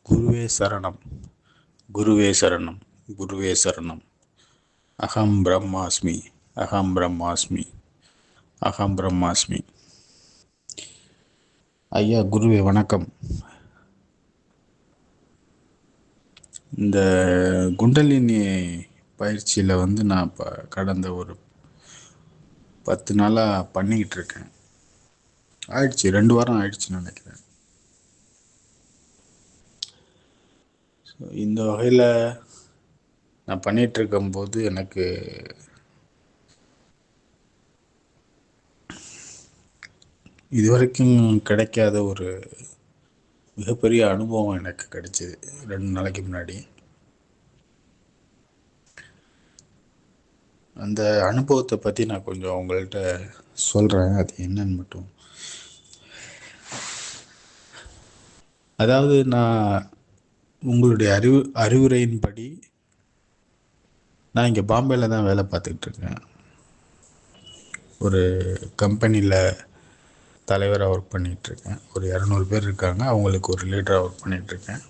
குருவே சரணம். குருவே சரணம். குருவே சரணம். அகம் பிரம்மாஸ்மி. அகம் பிரம்மாஸ்மி. அகம் பிரம்மாஸ்மி. ஐயா குருவே வணக்கம். இந்த குண்டலினி பயிற்சியில் நான் இப்போ கடந்த ஒரு 10 நாளாக பண்ணிக்கிட்டு இருக்கேன். ஆயிடுச்சு, 2 வாரம் ஆயிடுச்சுன்னு நினைக்கிறேன். இந்த வகையில் நான் பண்ணிகிட்டு இருக்கும்போது எனக்கு இதுவரைக்கும் கிடைக்காத ஒரு மிகப்பெரிய அனுபவம் எனக்கு கிடைச்சிது 2 நாளைக்கு முன்னாடி. அந்த அனுபவத்தை பற்றி நான் கொஞ்சம் உங்கள்கிட்ட சொல்கிறேன். அது என்னன்னு மட்டும். அதாவது நான் உங்களுடைய அறிவுரையின்படி நான் இங்கே பாம்பேயில் தான் வேலை பார்த்துக்கிட்டு இருக்கேன். ஒரு கம்பெனியில் தலைவராக ஒர்க் பண்ணிகிட்ருக்கேன். ஒரு 200 பேர் இருக்காங்க. அவங்களுக்கு ஒரு லீடராக ஒர்க் பண்ணிகிட்ருக்கேன்.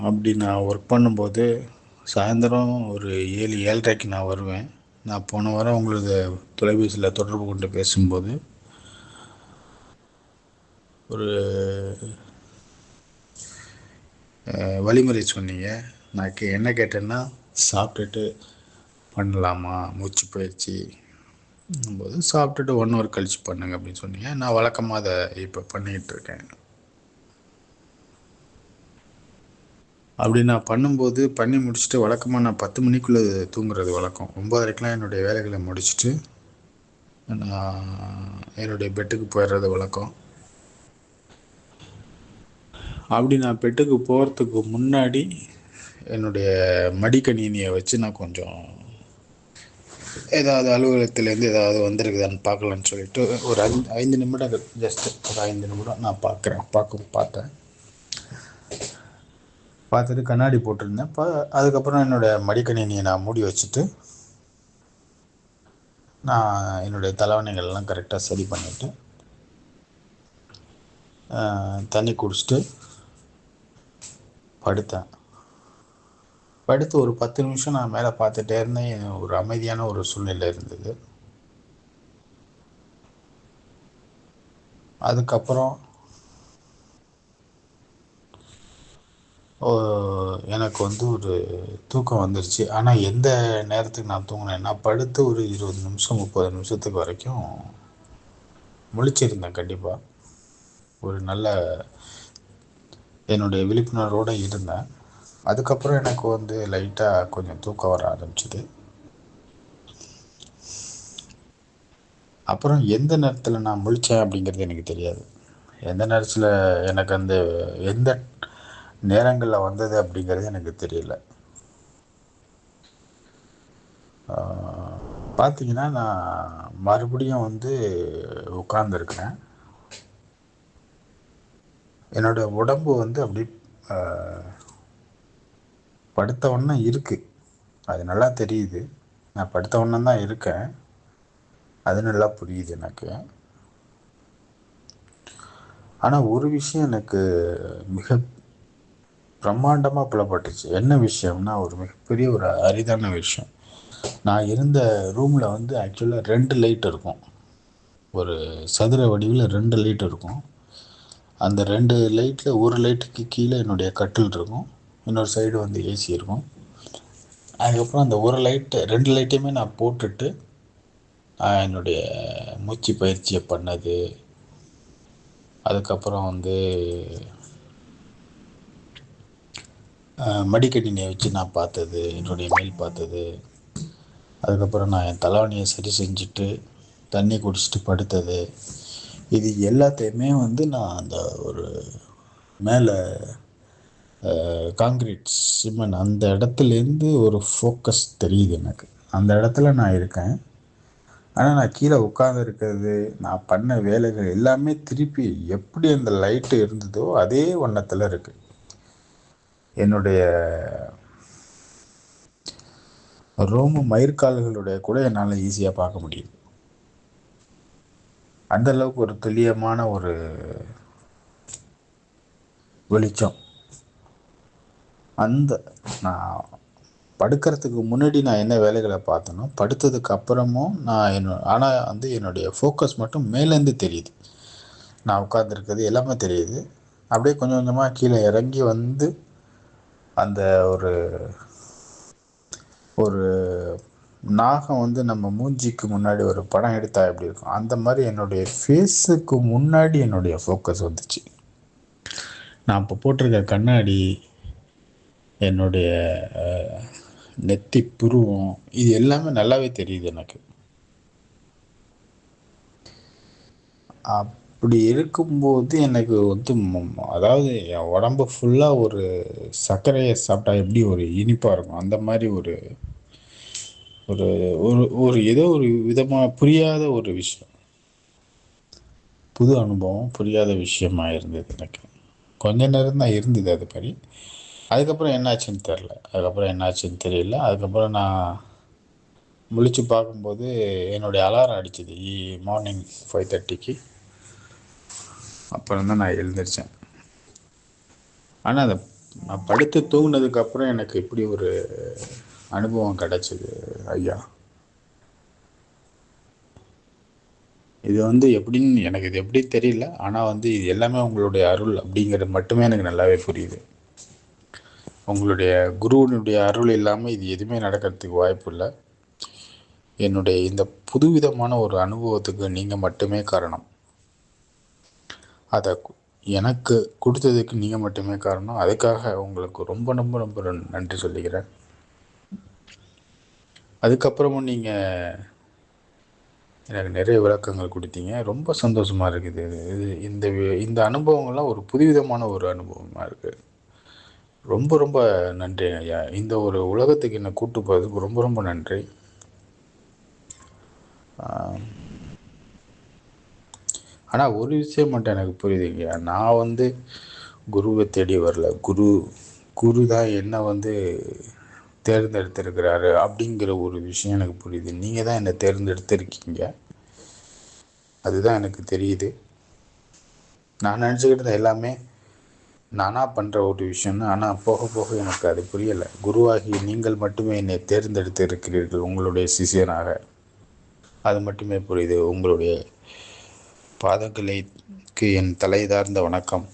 அப்படி நான் ஒர்க் பண்ணும்போது சாயந்தரம் ஒரு 7-7:30க்கு நான் வருவேன். நான் போன வாரம் உங்களது தொலைபேசியில் தொடர்பு கொண்டு பேசும்போது ஒரு வழிமுறை சொன்னீங்க. நான் என்ன கேட்டேன்னா, சாப்பிட்டுட்டு பண்ணலாமா மூச்சு பயிற்சி போது, சாப்பிட்டுட்டு 1 ஹவர் கழித்து பண்ணுங்க அப்படின்னு சொன்னீங்க. நான் வழக்கமாக அதை இப்போ பண்ணிக்கிட்டு இருக்கேன். அப்படி நான் பண்ணும்போது பண்ணி முடிச்சுட்டு வழக்கமாக நான் 10 மணிக்குள்ளே தூங்குறது வழக்கம். 9:30க்கெலாம் என்னுடைய வேலைகளை முடிச்சுட்டு நான் என்னுடைய பெட்டுக்கு போயிடுறது வழக்கம். அப்படி நான் பெட்டுக்கு போகிறதுக்கு முன்னாடி என்னுடைய மடிக்கணினியை வச்சு நான் கொஞ்சம் ஏதாவது அலுவலகத்துலேருந்து ஏதாவது வந்திருக்குதான்னு பார்க்கலான்னு சொல்லிட்டு ஒரு 5 நிமிடம், ஜஸ்ட்டு ஒரு 5 நிமிடம் நான் பார்த்தேன். பார்த்துட்டு கண்ணாடி போட்டிருந்தேன். அதுக்கப்புறம் என்னோடய மடிக்கணினியை நான் மூடி வச்சுட்டு நான் என்னுடைய தலைவணைகள்லாம் கரெக்டாக சரி பண்ணிவிட்டு தண்ணி குடிச்சிட்டு படுத்து ஒரு 10 நிமிஷம் நான் மேலே பார்த்துட்டே இருந்தேன். ஒரு அமைதியான ஒரு சூழ்நிலை இருந்தது. அதுக்கப்புறம் எனக்கு ஒரு தூக்கம் வந்துருச்சு. ஆனால் எந்த நேரத்துக்கு நான் தூங்கினேன்னா, படுத்து ஒரு 20 நிமிஷம் 30 நிமிஷத்துக்கு வரைக்கும் முழிச்சிருந்தேன். கண்டிப்பாக ஒரு நல்ல என்னுடைய விழிப்புணர்வோடு இருந்தேன். அதுக்கப்புறம் எனக்கு லைட்டாக கொஞ்சம் தூக்கம் வர ஆரம்பிச்சிது. அப்புறம் எந்த நேரத்தில் நான் முழித்தேன் அப்படிங்கிறது எனக்கு தெரியாது. எந்த நேரத்தில் எனக்கு எந்த நேரங்களில் வந்தது அப்படிங்கிறது எனக்கு தெரியல. பார்த்தீங்கன்னா நான் மறுபடியும் உட்கார்ந்துருக்கிறேன். என்னோடய உடம்பு அப்படி படுத்தவண்ண இருக்குது. அது நல்லா தெரியுது. நான் படுத்தவண்ணம் தான் இருக்கேன். அது நல்லா புரியுது எனக்கு. ஆனால் ஒரு விஷயம் எனக்கு மிக பிரம்மாண்டமாக புலப்பட்டுச்சு. என்ன விஷயம்னா, ஒரு மிகப்பெரிய ஒரு அரிதான விஷயம். நான் இருந்த ரூமில் ஆக்சுவலாக 2 லைட் இருக்கும். ஒரு சதுர வடிவில் 2 லைட் இருக்கும். அந்த 2 லைட்டில் ஒரு லைட்டுக்கு கீழே என்னுடைய கட்டில் இருக்கும். இன்னொரு சைடு ஏசி இருக்கும். அதுக்கப்புறம் அந்த ஒரு லைட்டு 2 லைட்டையுமே நான் போட்டுட்டு என்னுடைய மூச்சு பயிற்சியை பண்ணது. அதுக்கப்புறம் மடிக்கணினியை வச்சு நான் பார்த்தது, என்னுடைய மெயில் பார்த்தது. அதுக்கப்புறம் நான் என் தலைவணியை சரி செஞ்சுட்டு தண்ணி குடிச்சிட்டு படுத்தது. இது எல்லாத்தையுமே நான் அந்த ஒரு மேலே காங்கிரீட் சிமெண்ட் அந்த இடத்துலேருந்து ஒரு ஃபோக்கஸ் தெரியுது எனக்கு. அந்த இடத்துல நான் இருக்கேன். ஆனால் நான் கீழே உட்காந்துருக்கிறது, நான் பண்ண வேலைகள் எல்லாமே திருப்பி எப்படி அந்த லைட்டு இருந்ததோ அதே வண்ணத்தில் இருக்குது. என்னுடைய ரோம மயிர்கால்களுடைய கூட என்னால் ஈஸியாக பார்க்க முடியுது. அந்தளவுக்கு ஒரு துல்லியமான ஒரு வெளிச்சம். அந்த நான் படுக்கிறதுக்கு முன்னாடி நான் என்ன வேலைகளை பார்த்தனோ, படுத்ததுக்கு அப்புறமும் நான் ஆனால் வந்து என்னுடைய ஃபோக்கஸ் மட்டும் மேலேருந்து தெரியுது. நான் உட்காந்துருக்கிறது எல்லாமே தெரியுது. அப்படியே கொஞ்சம் கொஞ்சமாக கீழே இறங்கி வந்து அந்த ஒரு ஒரு நாகம் வந்து நம்ம மூஞ்சிக்கு முன்னாடி ஒரு படம் எடுத்தா எப்படி இருக்கும், அந்த மாதிரி என்னுடைய ஃபேஸுக்கு முன்னாடி என்னுடைய ஃபோக்கஸ் வந்துச்சு. நான் இப்போ போட்டிருக்க கண்ணாடி, என்னுடைய நெத்தி புருவம், இது எல்லாமே நல்லாவே தெரியுது எனக்கு. அப்படி இருக்கும்போது எனக்கு வந்து அதாவது என் உடம்பு ஃபுல்லாக ஒரு சர்க்கரையை சாப்பிட்டா எப்படி ஒரு இனிப்பாக இருக்கும், அந்த மாதிரி ஒரு ஒரு ஒரு ஒரு ஏதோ ஒரு விதமாக புரியாத ஒரு விஷயம், புது அனுபவம், புரியாத விஷயமா இருந்தது எனக்கு. கொஞ்ச நேரம் தான் இருந்தது அது மாதிரி. அதுக்கப்புறம் என்னாச்சுன்னு தெரில, அதுக்கப்புறம் நான் முழிச்சு பார்க்கும்போது என்னுடைய அலாரம் அடிச்சுது மார்னிங் 5:30க்கு. அப்புறம் தான் நான் எழுந்திரிச்சேன். ஆனால் அதை நான் படுத்து தூங்கினதுக்கப்புறம் எனக்கு இப்படி ஒரு அனுபவம் கிடச்சிது ஐயா. இது வந்து எப்படின்னு எனக்கு இது எப்படி தெரியல, ஆனால் வந்து இது எல்லாமே உங்களுடைய அருள் அப்படிங்கிறது மட்டுமே எனக்கு நல்லாவே புரியுது. உங்களுடைய குருவினுடைய அருள் இல்லாமல் இது எதுவுமே நடக்கிறதுக்கு வாய்ப்பு இல்லை. என்னுடைய இந்த புதுவிதமான ஒரு அனுபவத்துக்கு நீங்கள் மட்டுமே காரணம். அதை எனக்கு கொடுத்ததுக்கு நீங்கள் மட்டுமே காரணம். அதுக்காக உங்களுக்கு ரொம்ப ரொம்ப ரொம்ப நன்றி சொல்லிக்கிறேன். அதுக்கப்புறமும் நீங்கள் எனக்கு நிறைய விளக்கங்கள் கொடுத்தீங்க. ரொம்ப சந்தோஷமாக இருக்குது. இது இந்த இந்த அனுபவங்கள்லாம் ஒரு புதுவிதமான ஒரு அனுபவமாக இருக்குது. ரொம்ப ரொம்ப நன்றி ஐயா. இந்த ஒரு உலகத்துக்கு என்னை கூட்டு போகிறதுக்கு ரொம்ப ரொம்ப நன்றி. ஆனால் ஒரு விஷயம் மட்டும் எனக்கு புரியுதுங்க. நான் வந்து குருவை தேடி வரல. குரு தான் என்னை வந்து தேர்ந்தெடுத்திருக்கிறாரு அப்படிங்கிற ஒரு விஷயம் எனக்கு புரியுது. நீங்கள் தான் என்னை தேர்ந்தெடுத்திருக்கீங்க, அதுதான் எனக்கு தெரியுது. நான் நினச்சிக்கிட்டு எல்லாமே நானாக பண்ணுற ஒரு விஷயம் தான். ஆனால் போக போக எனக்கு அது புரியலை. குருவாகி நீங்கள் மட்டுமே என்னை தேர்ந்தெடுத்து இருக்கிறீர்கள் உங்களுடைய சிஷியனாக, அது மட்டுமே புரியுது. உங்களுடைய பாதங்களுக்கு என் தலைதார்ந்த வணக்கம்.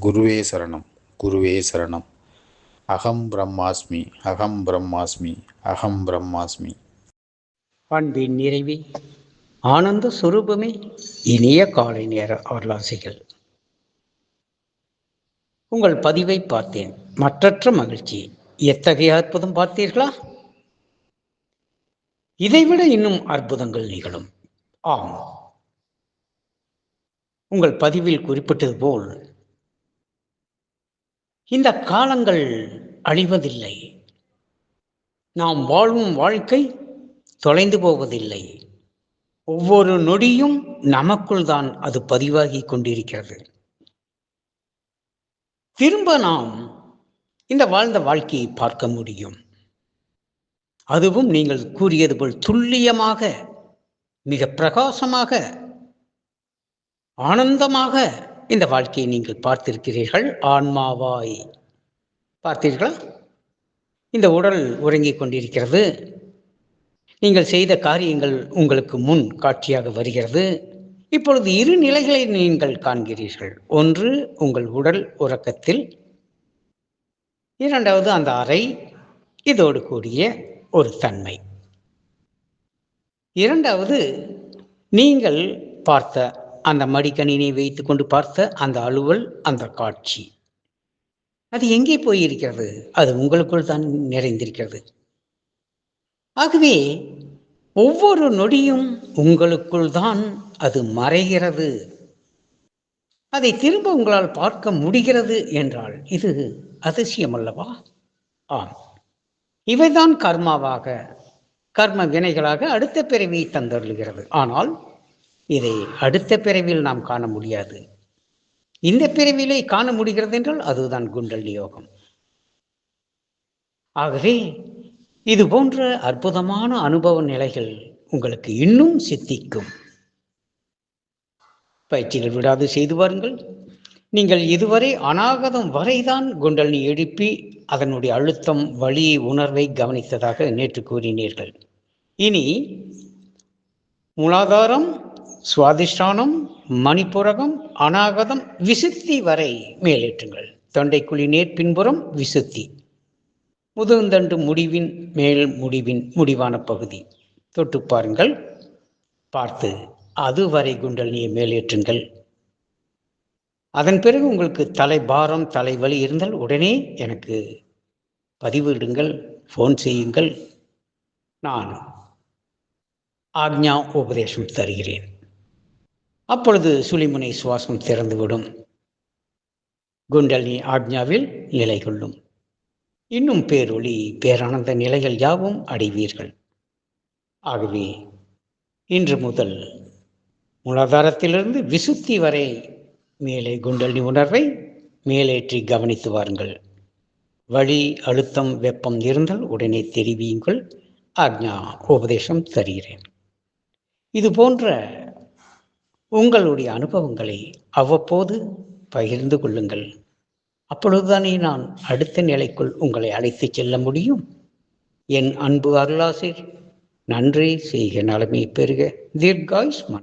குருவே சரணம், குருவே சரணம். அகம் பிரம்மாஸ்மி, அகம் பிரம்மாஸ்மி, அகம் பிரம்மாஸ்மி. அன்பின் நிறைவே, ஆனந்த சுரூபமே, இனிய காலை நேர அருளாசிகள். உங்கள் பதிவை பார்த்தேன், மற்றற்ற மகிழ்ச்சி. எத்தகைய அற்புதம் பார்த்தீர்களா? இதைவிட இன்னும் அற்புதங்கள் நிகழும். ஆம், உங்கள் பதிவில் குறிப்பிட்டது போல் இந்த காலங்கள் அழிவதில்லை. நாம் வாழும் வாழ்க்கை தொலைந்து போவதில்லை. ஒவ்வொரு நொடியும் நமக்குள் தான் அது பதிவாகி கொண்டிருக்கிறது. திரும்ப நாம் இந்த வாழ்ந்த வாழ்க்கையை பார்க்க முடியும். அதுவும் நீங்கள் கூறியது போல் துல்லியமாக, மிக பிரகாசமாக, ஆனந்தமாக இந்த வாழ்க்கையை நீங்கள் பார்த்திருக்கிறீர்கள். ஆன்மாவாய் பார்த்தீர்களா? இந்த உடல் உறங்கிக் கொண்டிருக்கிறது. நீங்கள் செய்த காரியங்கள் உங்களுக்கு முன் காட்சியாக வருகிறது. இப்பொழுது இரு நிலைகளை நீங்கள் காண்கிறீர்கள். ஒன்று உங்கள் உடல் உறக்கத்தில், இரண்டாவது அந்த அறை, இதோடு கூடிய ஒரு தன்மை. இரண்டாவது நீங்கள் பார்த்த அந்த மடிக்கணினியை வைத்து கொண்டு பார்த்த அந்த அலுவல், அந்த காட்சி, அது எங்கே போயிருக்கிறது? அது உங்களுக்குள் தான் நிறைந்திருக்கிறது. ஆகவே ஒவ்வொரு நொடியும் உங்களுக்குள் தான் அது மறைகிறது. அதை திரும்ப உங்களால் பார்க்க முடிகிறது என்றால் இது அதிசயம் அல்லவா? ஆம், இவைதான் கர்மாவாக, கர்ம வினைகளாக அடுத்த பிறவியை தந்தருளுகிறது. ஆனால் இதை அடுத்த பிறவியில் நாம் காண முடியாது. இந்த பிறவிலே காண முடிகிறது என்றால் அதுதான் குண்டலினி யோகம். ஆகவே இது போன்ற அற்புதமான அனுபவ நிலைகள் உங்களுக்கு இன்னும் சித்திக்கும். பயிற்சிகள் விடாது செய்து வாருங்கள். நீங்கள் இதுவரை அநாகதம் வரைதான் குண்டலினி எழுப்பி அதனுடைய அழுத்தம், வலி, உணர்வை கவனித்ததாக நேற்று கூறினீர்கள். இனி மூலாதாரம், சுவாதிஷ்டானம், மணிப்புரகம், அநாகதம், விசுத்தி வரை மேலேற்றுங்கள். தொண்டைக்குழி நேர் பின்புறம் விசுத்தி, முதுகுந்தண்டு முடிவின் மேல் முடிவின் முடிவான பகுதி தொட்டு பாருங்கள். பார்த்து அதுவரை குண்டலினியை மேலேற்றுங்கள். அதன் பிறகு உங்களுக்கு தலைபாரம், தலைவலி இருந்தால் உடனே எனக்கு பதிவிடுங்கள், ஃபோன் செய்யுங்கள். நான் ஆக்ஞா உபதேசம் தருகிறேன். அப்பொழுது சுழிமுனை சுவாசம் திறந்துவிடும். குண்டலினி ஆக்ஞாவில் நிலை கொள்ளும். இன்னும் பேரொளி, பேரானந்த நிலைகள் யாவும் அடைவீர்கள். ஆகவே இன்று முதல் மூலாதாரத்திலிருந்து விசுத்தி வரை மேலே குண்டலினி உணர்வை மேலேற்றி கவனித்து வாருங்கள். வலி, அழுத்தம், வெப்பம் இருந்தால் உடனே தெரிவியுங்கள். ஆக்ஞா உபதேசம் தருகிறேன். இது போன்ற உங்களுடைய அனுபவங்களை அவ்வப்போது பகிர்ந்து கொள்ளுங்கள். அப்பொழுதுதானே நான் அடுத்த நிலைக்குள் உங்களை அழைத்து செல்ல முடியும். என் அன்பு அருளாசிர், நன்றி செய்க, நலமை பெறுக, தீர்காயுஷ்மான்.